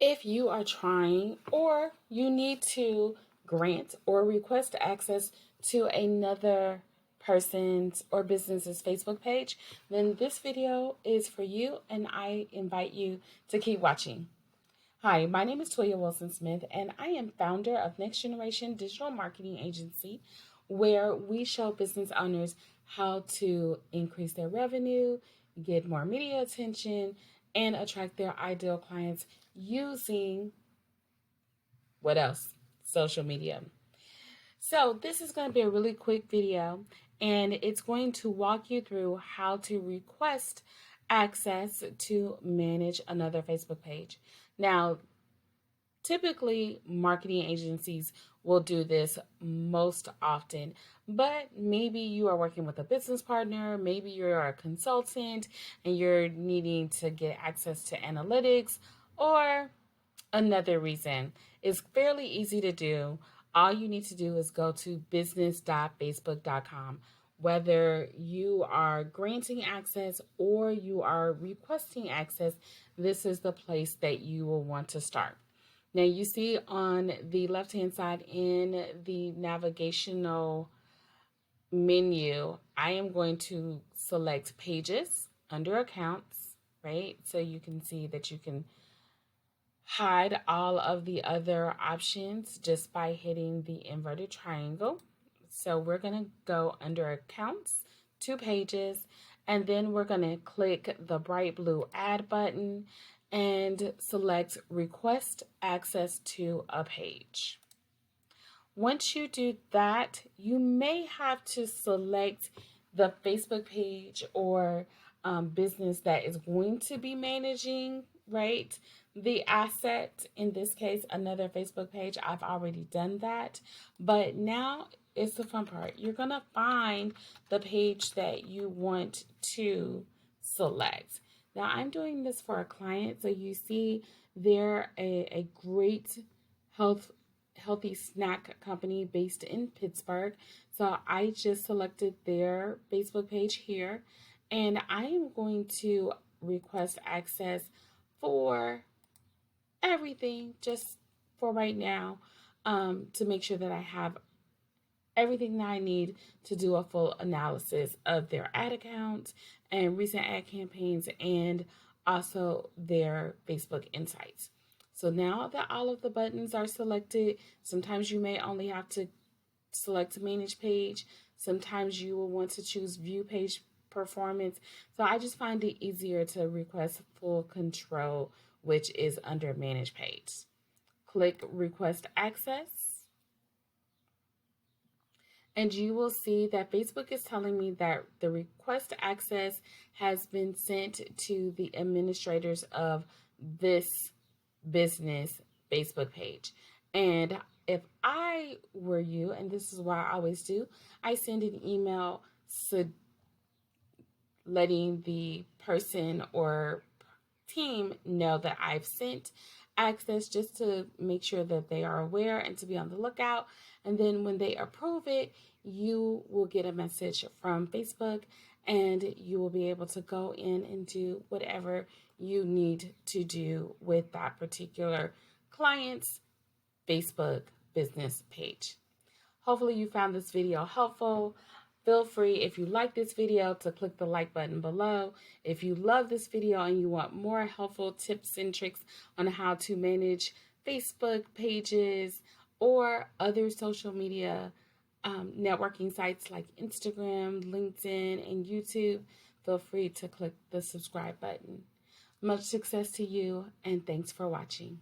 If you are trying or you need to grant or request access to another person's or business's Facebook page, then this video is for you and I invite you to keep watching. Hi, my name is Toya Wilson Smith and I am founder of Next Generation Digital Marketing Agency, where we show business owners how to increase their revenue, get more media attention, and attract their ideal clients using what else? Social media. So, this is going to be a really quick video and it's going to walk you through how to request access to manage another Facebook page. Now, typically, marketing agencies will do this most often, but maybe you are working with a business partner, maybe you're a consultant and you're needing to get access to analytics or another reason. It's fairly easy to do. All you need to do is go to business.facebook.com. Whether you are granting access or you are requesting access, this is the place that you will want to start. Now, you see on the left-hand side in the navigational menu, I am going to select pages under accounts, right? So you can see that you can hide all of the other options just by hitting the inverted triangle. So we're going to go under accounts, 2 pages, and then we're going to click the bright blue add button and select request access to a page. Once you do that, you may have to select the Facebook page or business that is going to be managing, right, the asset. In this case, another Facebook page. I've already done that, but now it's the fun part. You're going to find the page that you want to select. Now, I'm doing this for a client, so you see they're a great healthy snack company based in Pittsburgh. So I just selected their Facebook page here, and I am going to request access for everything just for right now, to make sure that I have everything that I need to do a full analysis of their ad accounts and recent ad campaigns and also their Facebook insights. So now that all of the buttons are selected, sometimes you may only have to select manage page. Sometimes you will want to choose view page performance. So I just find it easier to request full control, which is under manage page. Click request access. And you will see that Facebook is telling me that the request access has been sent to the administrators of this business Facebook page. And if I were you, and this is what I always do, I send an email letting the person or team know that I've sent access just to make sure that they are aware and to be on the lookout. And then when they approve it, you will get a message from Facebook and you will be able to go in and do whatever you need to do with that particular client's Facebook business page. Hopefully you found this video helpful. Feel free, if you like this video, to click the like button below. If you love this video and you want more helpful tips and tricks on how to manage Facebook pages or other social media networking sites like Instagram, LinkedIn, and YouTube, feel free to click the subscribe button. Much success to you, and thanks for watching.